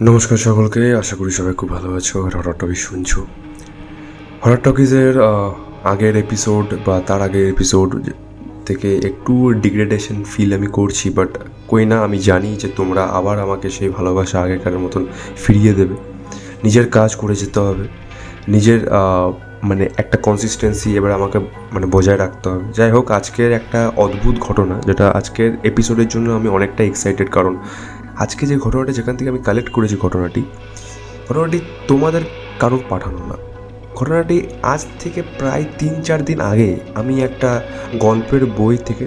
নমস্কার সকলকে, আশা করি সবাই খুব ভালো আছো আর হরর টকিজ শুনছো। হরর টকিজের আগের এপিসোড বা তার আগের এপিসোড থেকে একটু ডিগ্রেডেশন ফিল আমি করছি, বাট কই না, আমি জানি যে তোমরা আবার আমাকে সেই ভালোবাসা আগেকারের মতন ফিরিয়ে দেবে। নিজের কাজ করে যেতে হবে, নিজের একটা কনসিস্টেন্সি এবার আমাকে বজায় রাখতে হবে। যাই হোক, আজকের একটা অদ্ভুত ঘটনা, যেটা আজকের এপিসোডের জন্য আমি অনেকটা এক্সাইটেড, কারণ আজকে যে ঘটনাটা যেখান থেকে আমি কালেক্ট করেছি ঘটনাটি তোমাদের কারোর পাঠানো না। ঘটনাটি আজ থেকে প্রায় 3-4 দিন আগে আমি একটা গল্পের বই থেকে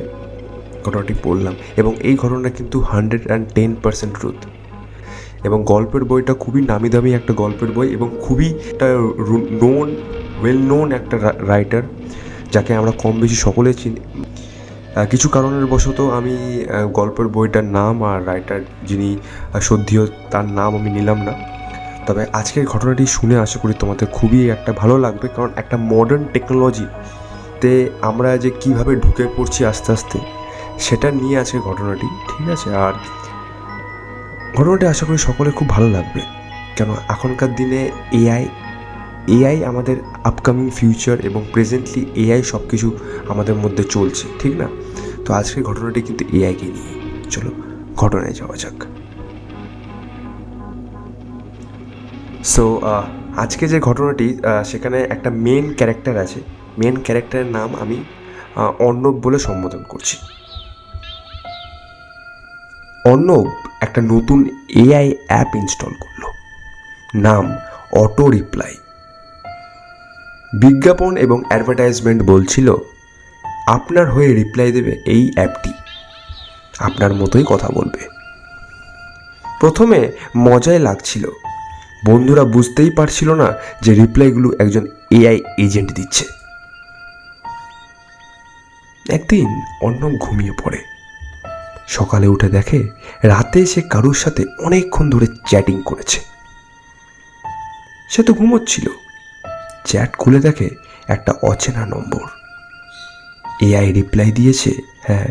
ঘটনাটি পড়লাম, এবং এই ঘটনা কিন্তু 110% ট্রুথ। এবং গল্পের বইটা খুবই নামি দামি একটা গল্পের বই, এবং খুবই একটা ওয়েল নোন একটা রাইটার, যাকে আমরা কম বেশি সকলে চিনি। কিছু কারণের বশত আমি গল্পের বইটার নাম আর রাইটার যিনি সদ্যীয় তার নাম আমি নিলাম না। তবে আজকের ঘটনাটি শুনে আশা করি তোমাদের খুবই একটা ভালো লাগবে, কারণ একটা মডার্ন টেকনোলজিতে আমরা যে কীভাবে ঢুকে পড়ছি আস্তে আস্তে, সেটা নিয়ে আজকের ঘটনাটি, ঠিক আছে? আর ঘটনাটি আশা করি সকলে খুব ভালো লাগবে, কেন এখনকার দিনে এআই আমাদের আপকামিং ফিউচার, এবং প্রেজেন্টলি এআই সব কিছু আমাদের মধ্যে চলছে, ঠিক না? তো আজকের ঘটনাটি কিন্তু এআইকে নিয়ে। চলো ঘটনায় যাওয়া যাক। সো আজকে যে ঘটনাটি, সেখানে একটা মেন ক্যারেক্টার আছে। মেন ক্যারেক্টারের নাম আমি অর্ণব বলে সম্বোধন করছি। অর্ণব একটা নতুন এআই অ্যাপ ইনস্টল করলো, নাম অটো রিপ্লাই। বিজ্ঞাপন এবং অ্যাডভার্টাইজমেন্ট বলছিল আপনার হয়ে রিপ্লাই দেবে এই অ্যাপটি, আপনার মতোই কথা বলবে। প্রথমে মজাই লাগছিল, বন্ধুরা বুঝতেই পারছিল না যে রিপ্লাইগুলো একজন এআই এজেন্ট দিচ্ছে। একদিন অর্ণব ঘুমিয়ে পড়ে, সকালে উঠে দেখে রাতে সে কারুর সাথে অনেকক্ষণ ধরে চ্যাটিং করেছে। সে তো ঘুমোচ্ছিল, চ্যাট খুলে দেখে একটা অচেনা নম্বর। এআই রিপ্লাই দিয়েছে, হ্যাঁ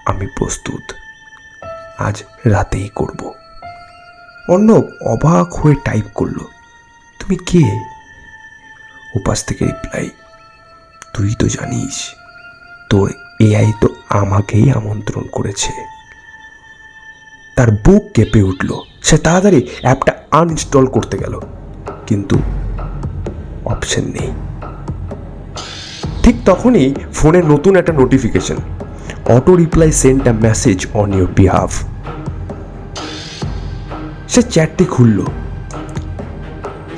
আমি প্রস্তুত, আজ রাতেই করব। অর্ণব অবাক হয়ে টাইপ করলো, তুমি কে? উপাস থেকে রিপ্লাই, তুই তো জানিস তোর এআই তো আমাকেই আমন্ত্রণ করেছে। তার বুক কেঁপে উঠল, সে তাড়াতাড়ি অ্যাপটা আনইনস্টল করতে গেল, কিন্তু অপশন নেই। ঠিক তখনই ফোনে নতুন একটা notification, auto reply sent a message on your behalf. সে চ্যাটটি খুলল,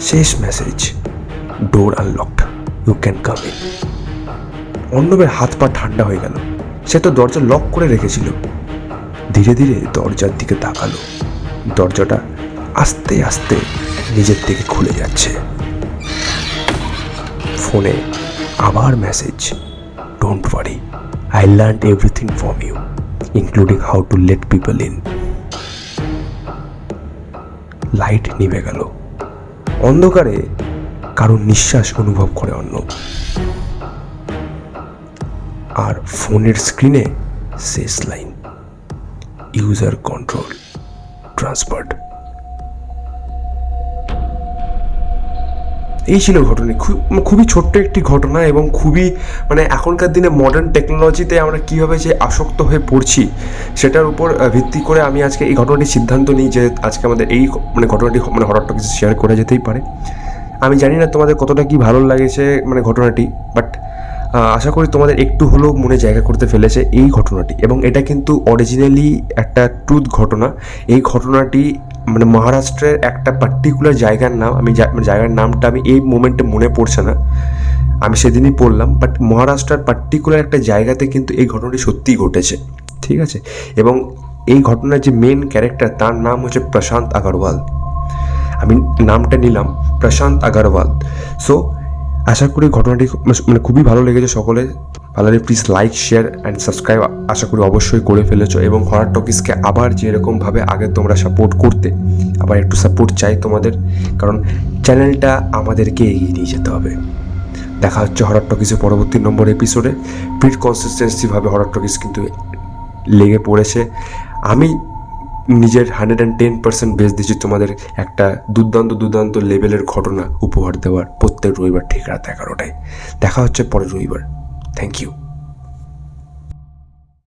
শেষ message, door unlocked, you can come in. অর্ণবের হাত পা ঠান্ডা হয়ে গেল, সে তো দরজা লক করে রেখেছিল। ধীরে ধীরে দরজার দিকে তাকালো, দরজাটা আস্তে আস্তে নিজের থেকে খুলে যাচ্ছে। ফোনে আবার message, don't worry, I learned everything from you, including how to let people in. Light নিভে গেল, অন্ধকারে কারোর নিঃশ্বাস অনুভব করে অর্ণব। আর ফোনের স্ক্রিনে শেষ লাইন, ইউজার কন্ট্রোল ট্রান্সফার্ড। এই ছিল ঘটনা, খুবই ছোট্ট একটি ঘটনা, এবং খুবই এখনকার দিনে মডার্ন টেকনোলজিতে আমরা কীভাবে যে আসক্ত হয়ে পড়ছি সেটার উপর ভিত্তি করে আমি আজকে এই ঘটনাটির সিদ্ধান্ত নিই যে আজকে আমাদের এই ঘটনাটি হরর টকিজে শেয়ার করা যেতেই পারে। আমি জানি না তোমাদের কতটা কি ভালো লাগেছে ঘটনাটি, বাট আশা করি তোমাদের একটু হলেও মনে জায়গা করতে ফেলেছে এই ঘটনাটি। এবং এটা কিন্তু অরিজিনালি একটা ট্রুথ ঘটনা। এই ঘটনাটি মহারাষ্ট্রের একটা পার্টিকুলার জায়গার নাম, আমি জায়গার নামটা আমি এই মোমেন্টে মনে পড়ছে না, আমি সেদিনই পড়লাম, বাট মহারাষ্ট্রের পার্টিকুলার একটা জায়গাতে কিন্তু এই ঘটনাটি সত্যিই ঘটেছে, ঠিক আছে? এবং এই ঘটনার যে মেন ক্যারেক্টার, তার নাম হচ্ছে প্রশান্ত আগরওয়াল। আমি নামটা নিলাম প্রশান্ত আগরওয়াল। সো আশা করি ঘটনাটি খুবই ভালো লেগেছে সকলে। ভালো লাগলে please like, share and subscribe আশা করি অবশ্যই করে ফেলেছো। এবং হরর টকিজকে আবার যেরকমভাবে আগে তোমরা সাপোর্ট করতে, আবার একটু সাপোর্ট চাই তোমাদের, কারণ চ্যানেলটা আমাদেরকে এগিয়ে নিয়ে যেতে হবে। দেখা হচ্ছে হরর টকিজের পরবর্তী নম্বর এপিসোডে। প্রিট কনসিস্টেন্সিভাবে হরর টকিজ কিন্তু লেগে পড়েছে। আমি নিজের 110% বেস্ট দিচ্ছি তোমাদের একটা দুর্দান্ত লেভেলের ঘটনা উপহার দেওয়ার প্রত্যেক রবিবার ঠিক রাত 11টায়। দেখা হচ্ছে পরের রবিবার। Thank you.